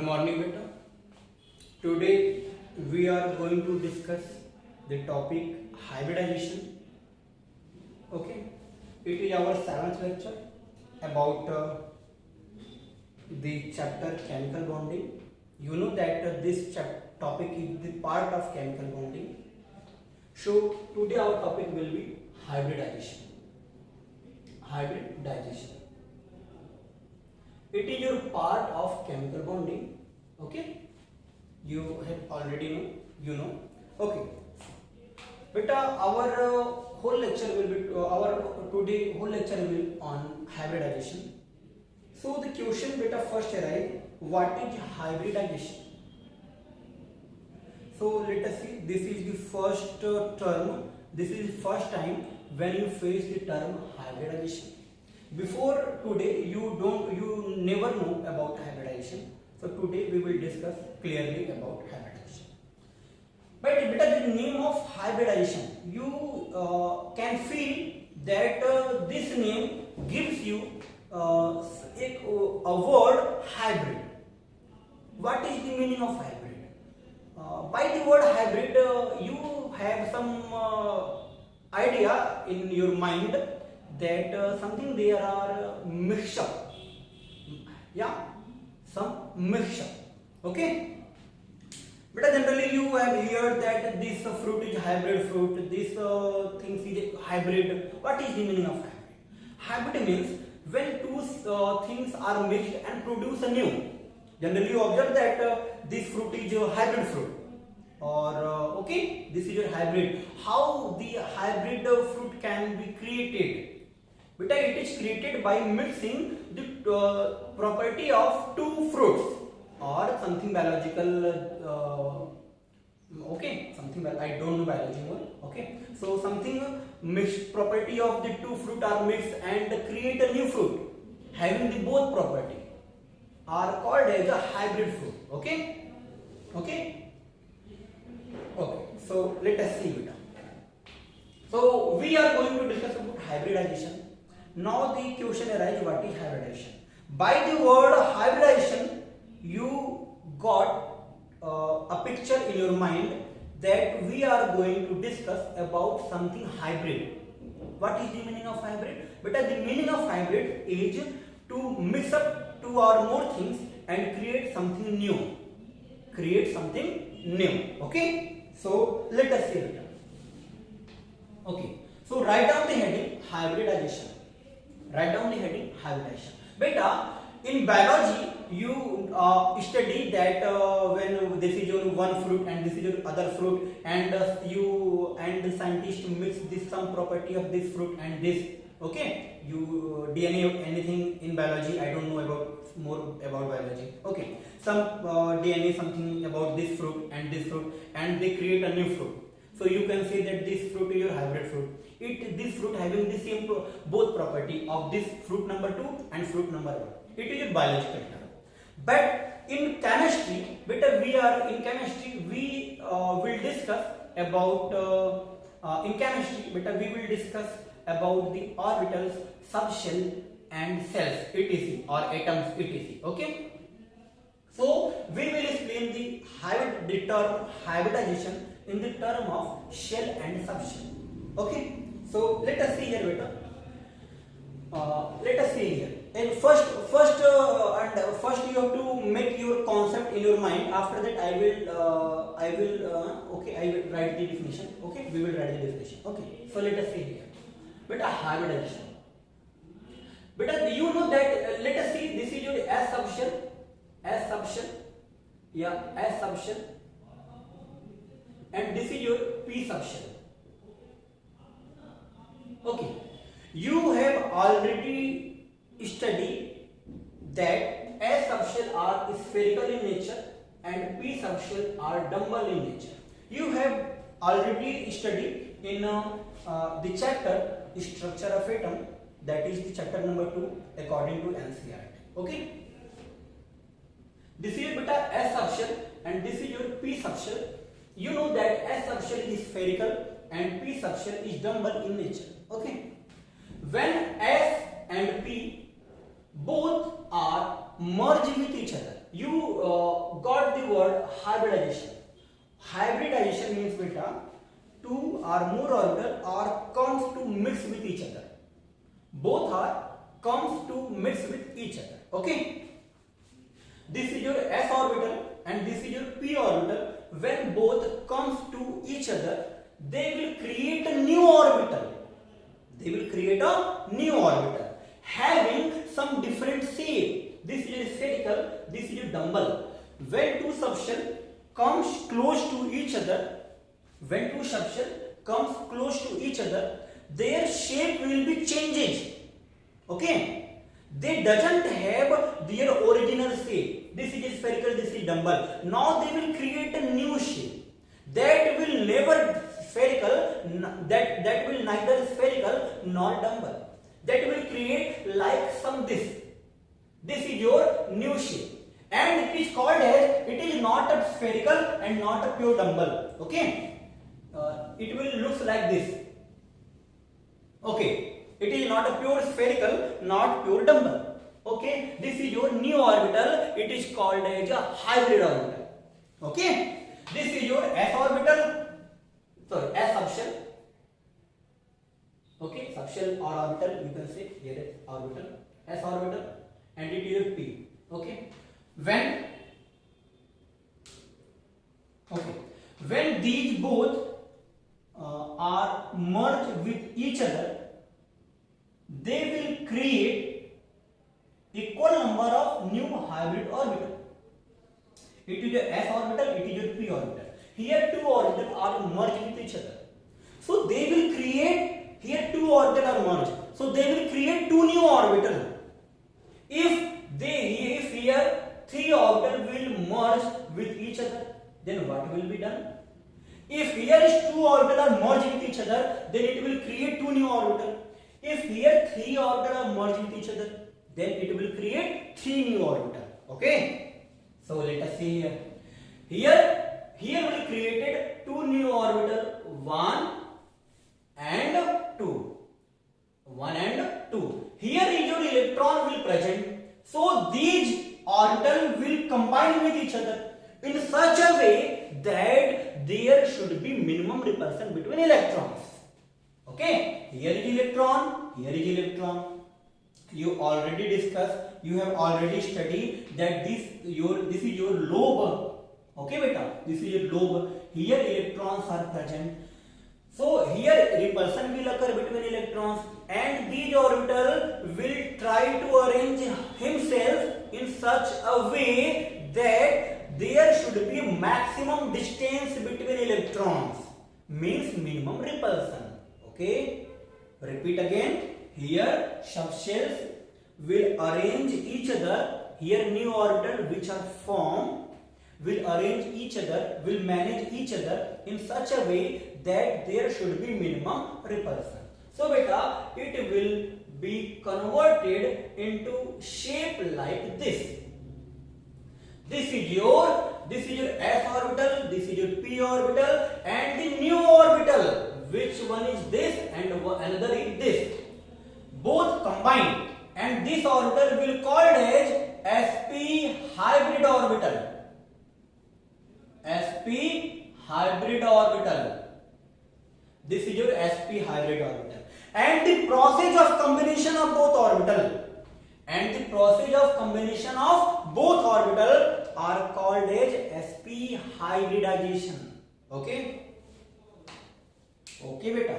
Good morning, beta. Today we are going to discuss the topic hybridization. Okay, it is our seventh lecture about the chapter chemical bonding. You know that this topic is the part of chemical bonding. So today our topic will be hybridization. Hybridization. It is your part of chemical bonding. Okay, you have already know. Okay, but our whole lecture will be our today whole lecture will be on hybridization. So the question beta first arise, what is hybridization? So let us see, this is the first term, this is the first time when you face the term hybridization. Before today you never know about hybridization. So today we will discuss clearly about hybridization. But because the name of hybridization, you can feel that this name gives you a word hybrid. What is the meaning of hybrid? By the word hybrid, you have some idea in your mind that something there are mixture. Yeah, some mixture. Okay. But generally you have heard that this fruit is hybrid fruit, this things is hybrid. What is the meaning of hybrid? Hybrid means when two things are mixed and produce a new. Generally you observe that this fruit is a hybrid fruit, or okay, this is a hybrid. How the hybrid fruit can be created? But it is created by mixing the property of two fruits or something biological. Okay, something I don't know biology more. Okay, so something mixed property of the two fruit are mixed and create a new fruit having the both property are called as a hybrid fruit. Okay, okay, okay. So let us see beta. So we are going to discuss about hybridization. Now the question arises, what is hybridization? By the word hybridization, you got a picture in your mind that we are going to discuss about something hybrid. What is the meaning of hybrid? But the meaning of hybrid is to mix up two or more things and create something new. Create something new. Okay? So let us see it. Okay. So write down the heading hybridization. Write down the heading hybridization. Beta, in biology you study that when this is your one fruit and this is your other fruit, and you and the scientist mix this some property of this fruit and this. Okay, you DNA of anything in biology, I don't know about more about biology. Okay, some DNA something about this fruit, and they create a new fruit. So you can say that this fruit is your hybrid fruit. This fruit having the same both property of this fruit number 2 and fruit number 1. It is a biological term. But in chemistry, we will discuss about about the orbitals, subshell and cells etc. or atoms etc. Okay. So we will explain the term hybridization in the term of shell and subshell. Okay. So let us see here, beta. Let us see here. And first you have to make your concept in your mind. After that, I will write the definition. Okay, we will write the definition. Okay. So let us see here. Beta, hybridization. Beta, you know that. Let us see. This is your S subshell. Yeah, S subshell. And this is your P subshell. Okay, you have already studied that S subshell are spherical in nature and P subshell are dumbbell in nature. You have already studied in the chapter structure of atom, that is the chapter number 2 according to NCERT. Okay, this is beta S subshell and this is your P subshell. You know that S subshell is spherical and P subshell is dumbbell in nature. Okay, when S and P both are merged with each other, you got the word hybridization. Hybridization means beta two or more orbital are comes to mix with each other. Both are comes to mix with each other. Okay. This is your s orbital and this is your p orbital. When both comes to each other, they will create a new orbital. They will create a new orbital having some different shape. This is a spherical, this is a dumbbell. When two subshell comes close to each other, when two subshell comes close to each other, their shape will be changes. Okay, they doesn't have their original shape. This is spherical, this is dumbbell. Now they will create a new shape that will never spherical, that will neither spherical nor dumbbell. That will create like some this. This is your new shape, and it is called as, it is not a spherical and not a pure dumbbell. Okay, it will look like this. Okay. It is not a pure spherical, not pure dumbbell. Okay, this is your new orbital. It is called as a hybrid orbital. Okay, this is your s orbital. Sorry, s subshell. Okay, subshell or orbital, you can say here is orbital, s orbital, and it is your p. Okay, when these both are merged with each other, they will create equal number of new hybrid orbital. It is your s orbital, it is your p orbital. Here two orbitals are merged with each other. So they will create, here two orbitals are merged. So they will create two new orbitals. If here three orbitals will merge with each other, then what will be done? If here is two orbitals are merged with each other, then it will create two new orbitals. If here three orbitals are merged with each other, then it will create three new orbitals. Okay. So let us see here. Here we created two new orbitals, 1 and 2. 1 and 2. Here is your electron will present. So these orbitals will combine with each other in such a way that there should be minimum repulsion between electrons. Okay, here is electron, here is electron. You already discussed, you have already studied that this is your lobe. Okay, beta, this is your lobe. Here electrons are present. So here repulsion will occur between electrons, and these orbital will try to arrange himself in such a way that there should be maximum distance between electrons, means minimum repulsion. Okay, repeat again. Here subshells will arrange each other. Here new orbital which are formed will arrange each other, will manage each other in such a way that there should be minimum repulsion. So beta, it will be converted into shape like this. This is your s orbital, this is your p orbital, and the new orbital. Which one is this and another is this? Both combined, and this orbital will called as sp hybrid orbital. sp hybrid orbital. This is your sp hybrid orbital, and the process of combination of both orbital are called as sp hybridization. Okay. Okay, beta.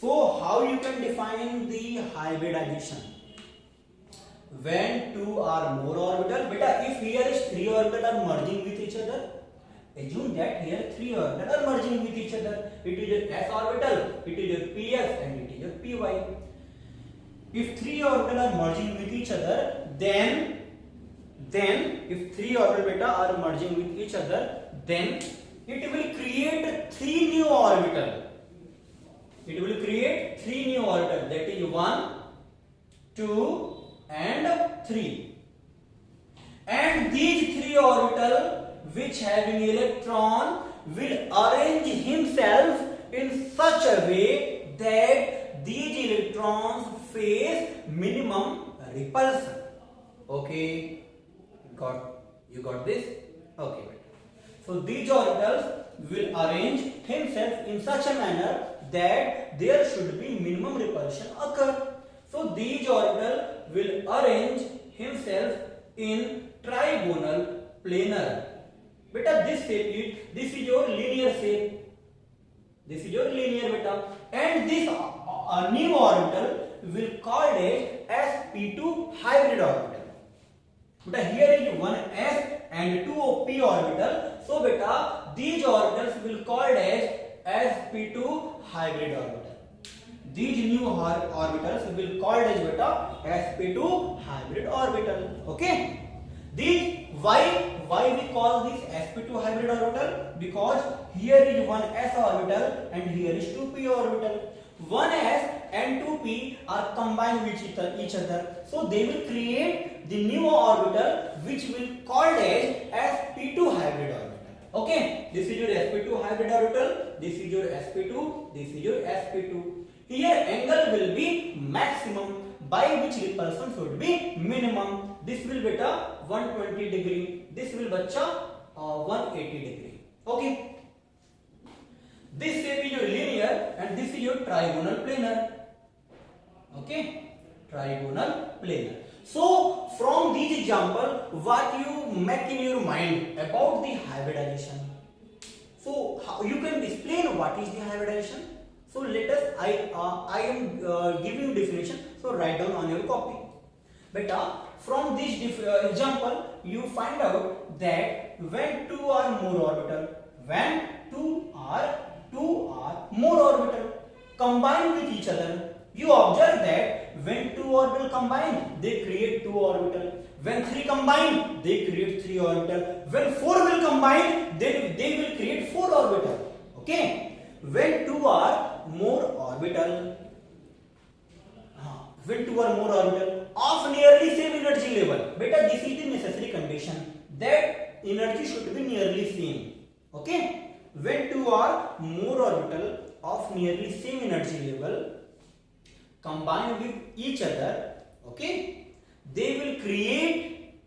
So how you can define the hybridization? When two or more orbitals, beta, if here is three orbitals are merging with each other, assume that here three orbitals are merging with each other. It is your s orbital, it is your ps, and it is your py. If three orbitals are merging with each other, then if three orbitals beta are merging with each other, then it will create three new orbitals. It will create three new orbitals, that is 1, 2, and 3. And these three orbitals which having electron will arrange himself in such a way that these electrons face minimum repulsion. Okay, got You got this? Okay. So these orbitals will arrange himself in such a manner that there should be minimum repulsion occur. So these orbital will arrange himself in trigonal planar. Beta, this is your linear shape. This is your linear beta, and this new orbital will called as sp2 hybrid orbital. Beta, here is one s and two p orbital. So beta, these orbitals will called as sp2 hybrid orbital. These new orbitals will called as beta sp2 hybrid orbital. Okay. These why we call this sp2 hybrid orbital? Because here is one s orbital and here is 2p orbital. One s and 2p are combined with each other, so they will create the new orbital which will called as sp2 hybrid orbital. Okay, this is your sp2 hybrid orbital, this is your sp2, this is your sp2. Here angle will be maximum, by which repulsion should be minimum. This will beta 120 degree, this will bacha 180 degree. Okay. This shape is your linear and this is your trigonal planar. Okay, trigonal planar. So from this example, what you make in your mind about the hybridization? So how you can explain what is the hybridization? So let us, I am giving you definition. So write down on your copy. Beta, from this example, you find out that when two or more orbital, when two or more orbital combine with each other, you observe that when two orbital combine, they create two orbital. When three combine, they create three orbital. When four will combine, then they will create four orbital. Okay. When two or more orbital, of nearly same energy level. Beta, this is the necessary condition that energy should be nearly same. Okay. When two or more orbital of nearly same energy level combine with each other, okay, they will create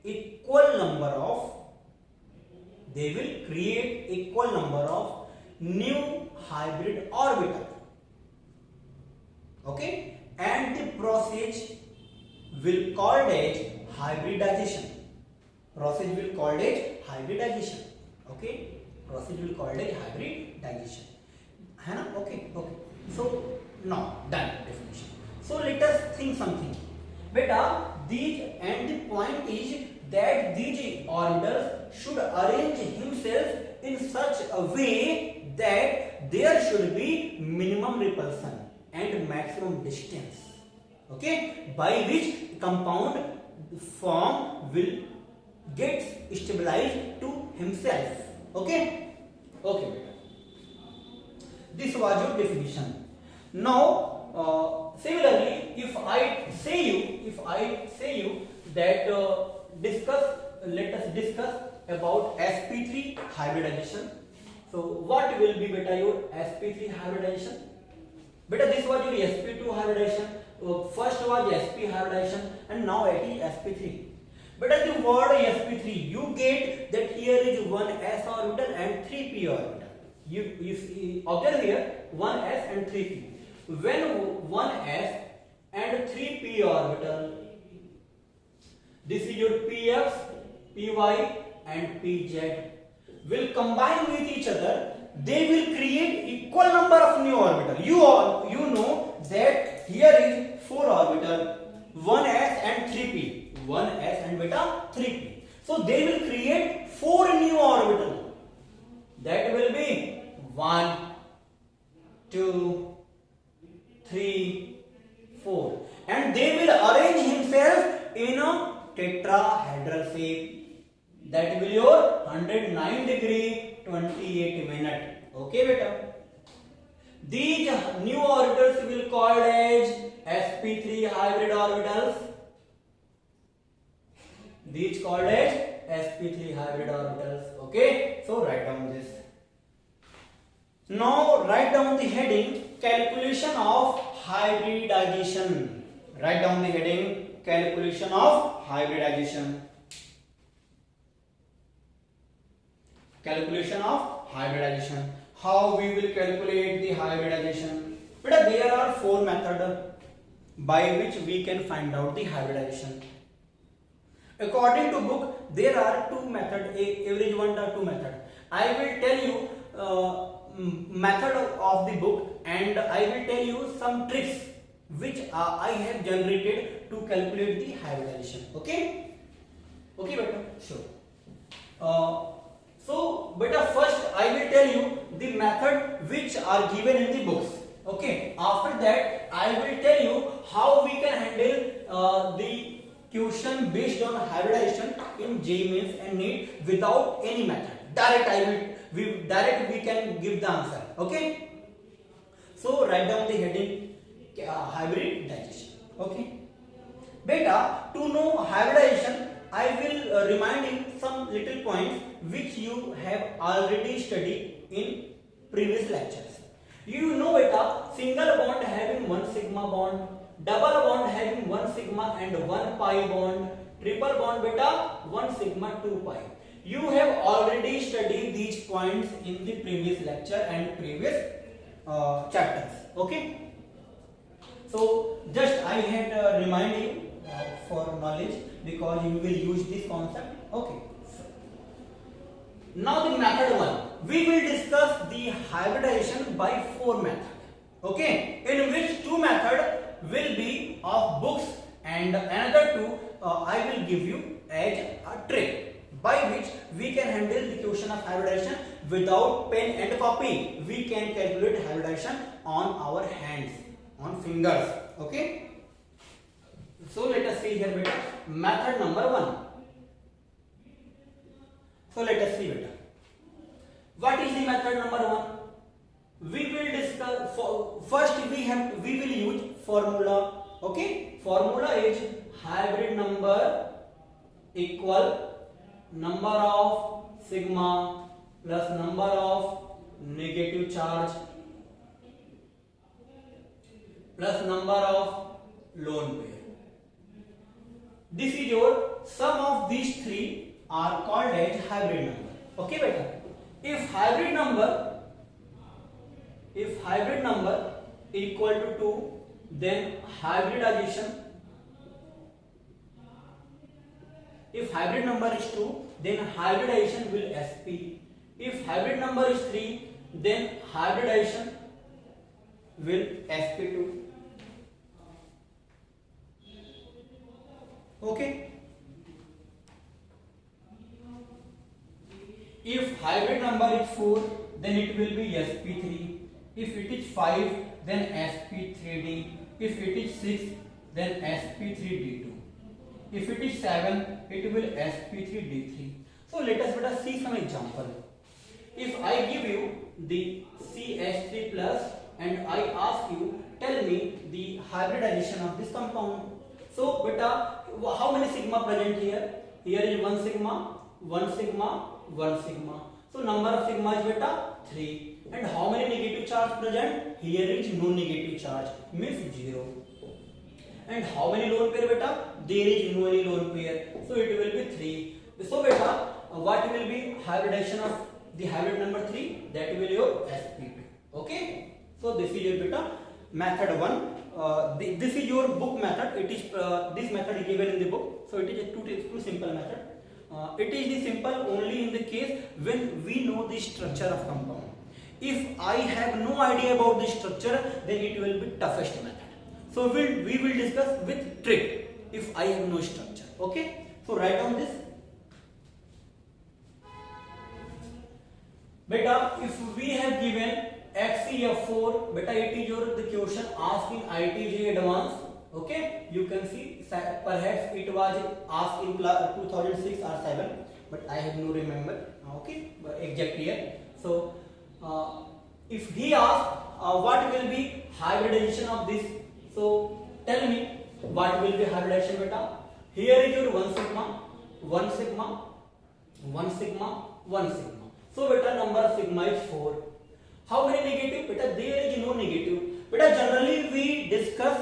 equal number of new hybrid orbital. Okay, and the process will called as hybridization. Okay, process will called as hybridization. है ना? Okay. So now done definition. So let us think something. Beta, these and the point is that these orbitals should arrange himself in such a way that there should be minimum repulsion and maximum distance. Okay, by which compound form will get stabilized to himself. Okay. This was your definition. Now, similarly, if I say you that let us discuss about sp3 hybridization. So, what will be beta your sp3 hybridization? Beta, this was your sp2 hybridization. First was sp hybridization, and now it is sp3. But at the word sp3, you get that here is one s orbital and 3p orbital. You see, observe here 1s and 3p. When 1s and 3p orbital, this is your px, py and pz, will combine with each other, they will create equal number of new orbital. You know that here is 4 orbital, 1s and 3p, 1s and beta 3p. So they will create 4 new orbital. That will be 1, 2, 3, 4, and they will arrange himself in a tetrahedral shape. That will be your 109 degree 28 minute. Okay, beta. These new orbitals will called as sp3 hybrid orbitals. These called as sp3 hybrid orbitals. Okay, so write down this. Now write down the heading calculation of hybridization. Write down the heading calculation of hybridization. Calculation of hybridization. How we will calculate the hybridization? But there are four methods by which we can find out the hybridization. According to book, there are two methods. Average one or two methods. I will tell you method of the book, and I will tell you some tricks which I have generated to calculate the hybridization. Okay? Okay, beta. Sure. So, beta, first I will tell you the method which are given in the books. Okay. After that, I will tell you how we can handle the question based on hybridization in JEE Mains and NEET without any method. We can give the answer. Okay. So write down the heading hybridization. Okay. Beta, to know hybridization, I will remind you some little points which you have already studied in previous lectures. You know beta, single bond having one sigma bond, double bond having one sigma and one pi bond, triple bond beta 1 sigma 2 pi. You have already studied these points in the previous lecture and previous chapters. Okay. So just I had remind you for knowledge, because you will use this concept. Okay. Now the method 1. We will discuss the hybridization by 4 methods. Okay. In which 2 methods will be of books and another 2 I will give you as a trick by which we can handle the question of hybridization without pen and copy. We can calculate hybridization on our hands, on fingers. Okay. So let us see here beta, method number 1. So let us see beta. What is the method number 1? We will discuss first we will use formula. Okay. Formula is hybrid number equal number of sigma plus number of negative charge plus number of lone pair. This is your sum of these 3 are called as hybrid number. Okay beta. If hybrid number equal to 2, then hybridization. If hybrid number is 2, then hybridization will SP. If hybrid number is 3, then hybridization will SP2. Okay. If hybrid number is 4, then it will be SP3. If it is 5, then SP3D. If it is 6, then SP3D2. If it is 7, it will SP3D3. So let us better see some example. If I give you the CH3 plus and I ask you, tell me the hybridization of this compound. So beta, how many sigma present here? Here is 1 sigma, 1 sigma, 1 sigma. So number of sigma is beta 3. And how many negative charge present? Here is no negative charge, means 0. And how many lone pair beta? There is no any lone pair, so it will be 3. So beta, what will be hybridization of the hybrid number 3? That will be your sp2. Okay. So this is your beta method 1. This is your book method. It is this method is given in the book. So it is a two simple method. It is the simple only in the case when we know the structure of compound. If I have no idea about the structure, then it will be toughest method. So we will discuss with trick if I have no structure. Okay. So write down this. Beta, if we have given XCF4, beta it is your the question asked in ITJ advanced. Okay, you can see perhaps it was asked in 2006 or 7, but I have no remember. Okay, but exact year. So if he asks what will be hybridization of this, so tell me what will be hybridization beta. Here is your 1 sigma, 1 sigma, 1 sigma, 1 sigma. So beta number of sigma is 4. How many negative? Beta there is no negative. Beta generally we discuss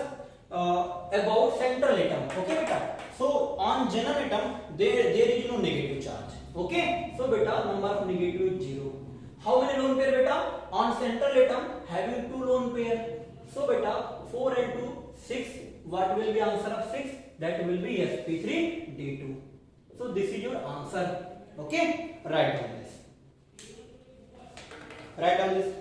about central atom. Okay beta, so on general atom there is no negative charge. Okay, so beta number of negative is 0. How many lone pair beta? On central atom having 2 lone pair. So beta 4 and 2 6. What will be answer of 6? That will be sp3d2. So this is your answer. Okay, write down this.